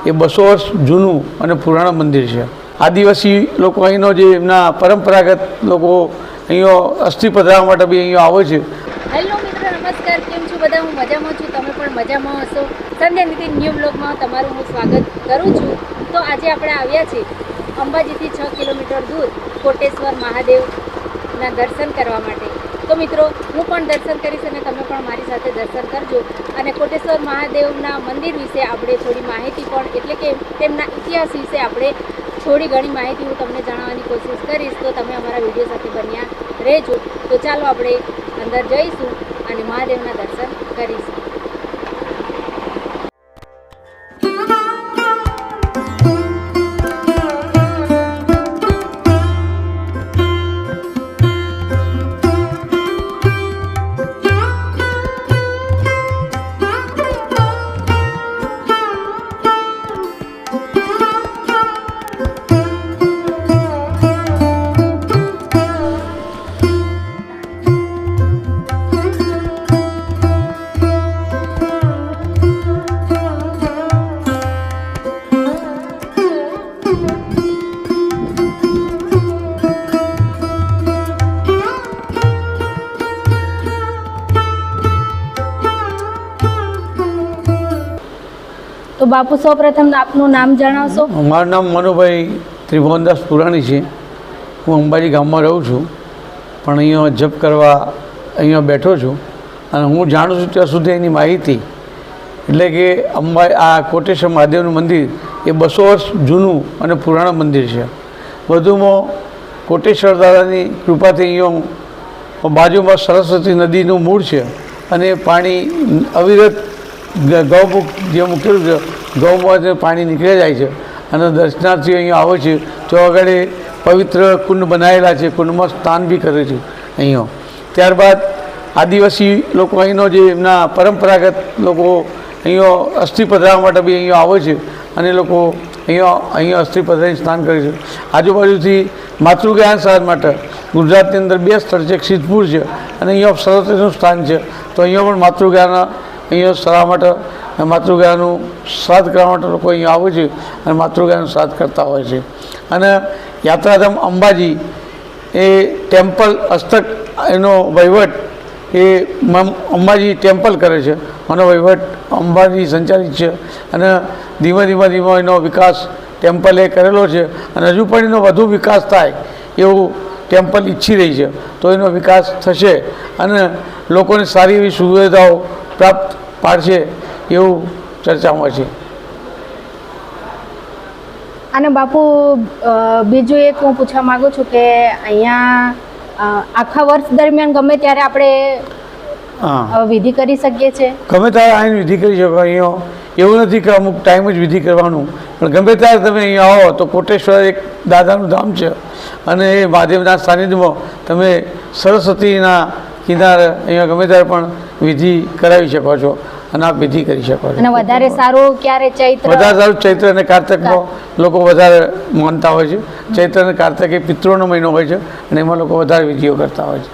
એ 200 વર્ષ જૂનું અને પુરાણું મંદિર છે. આદિવાસી લોકો અહીંનો જે એમના પરંપરાગત લોકો અહીંયા અસ્થિ પધરાવવા માટે બી અહીંયા આવે છે. હેલો મિત્રો, નમસ્કાર. કેમ છો બધા? હું મજામાં છું, તમે પણ મજામાં હશો. સંધ્યા નીતિ ન્યૂ બ્લોગમાં તમારું હું સ્વાગત કરું છું. તો આજે આપણે આવ્યા છીએ અંબાજીથી 6 કિલોમીટર દૂર કોટેશ્વર મહાદેવના દર્શન કરવા માટે. તો મિત્રો, હું પણ દર્શન કરીશ અને તમે પણ મારી સાથે દર્શન કરજો. અને કોટેશ્વર મહાદેવના મંદિર વિશે આપણે થોડી માહિતી પણ, એટલે કે તેમના ઇતિહાસ વિશે આપણે થોડી ઘણી માહિતી હું તમને જણાવવાની કોશિશ કરીશ. તો તમે અમારા વિડીયો સાથે બન્યા રહેજો. તો ચાલો આપણે અંદર જઈશું અને મહાદેવના દર્શન કરીશું. તો બાપુ, સૌપ્રથમ આપનું નામ જણાવશો? મારું નામ મનુભાઈ ત્રિભુવનદાસ પુરાણી છે. હું અંબાજી ગામમાં રહું છું, પણ અહીંયા જપ કરવા અહીંયા બેઠો છું. અને હું જાણું છું ત્યાં સુધી એની માહિતી, એટલે કે આ કોટેશ્વર મહાદેવનું મંદિર એ 200 વર્ષ જૂનું અને પુરાણું મંદિર છે. વધુમાં કોટેશ્વર દાદાની કૃપાથી અહીંયા બાજુમાં સરસ્વતી નદીનું મૂળ છે અને પાણી અવિરત ગૌમુખ જે મૂકેલું છે, ગૌમાંથી પાણી નીકળી જાય છે. અને દર્શનાર્થીઓ અહીંયા આવે છે તો આગળ પવિત્ર કુંડ બનાવેલા છે, કુંડમાં સ્નાન બી કરે છે અહીંયા. ત્યારબાદ આદિવાસી લોકો અહીંનો જે એમના પરંપરાગત લોકો અહીંયા અસ્થિ પધરાવવા માટે બી અહીંયા આવે છે અને લોકો અહીંયા અસ્થિ પધરાવી સ્નાન કરે છે. આજુબાજુથી માતૃજ્ઞાન સાધન માટે ગુજરાતની અંદર 2 સ્થળ છે, સિદ્ધપુર છે અને અહીંયા સરસ્વતીનું સ્થાન છે. તો અહીંયા પણ માતૃજ્ઞાન અહીંયા સલાહ માટે માતૃજ્ઞાનનું શ્રાદ્ધ કરવા માટે લોકો અહીંયા આવે છે અને માતૃજ્ઞાનનું શ્રાદ્ધ કરતા હોય છે. અને યાત્રાધામ અંબાજી એ ટેમ્પલ હસ્તક એનો વહીવટ એ અંબાજી ટેમ્પલ કરે છે અને વહીવટ અંબાજી સંચાલિત છે. અને ધીમે એનો વિકાસ ટેમ્પલે કરેલો છે અને હજુ પણ એનો વધુ વિકાસ થાય એવું ટેમ્પલ ઈચ્છી રહી છે. તો એનો વિકાસ થશે અને લોકોને સારી એવી સુવિધાઓ પ્રાપ્ત પાડશે એવું ચર્ચામાં છે. અને બાપુ, બીજું એક હું પૂછવા માગું છું કે અહીંયા આખા વર્ષ દરમિયાન ગમે ત્યારે આપણે વિધિ કરી શકીએ છીએ? ગમે ત્યારે આવીને વિધિ કરી શકો. અહીંયા એવું નથી કે અમુક ટાઈમ જ વિધિ કરવાનું, પણ ગમે ત્યારે તમે અહીંયા આવો તો કોટેશ્વર એક દાદાનું ધામ છે અને એ મહાદેવના સાનિધ્યમાં તમે સરસ્વતીના કિનારે અહીંયા ગમે ત્યારે પણ વિધિ કરાવી શકો છો અને આપ વિધિ કરી શકો છો. અને વધારે સારું ક્યારે? વધારે સારું ચૈત્ર અને કાર્તકમાં લોકો વધારે માનતા હોય છે. ચૈત્ર અને કાર્તક એ પિતૃનો મહિનો હોય છે અને એમાં લોકો વધારે વિધિઓ કરતા હોય છે.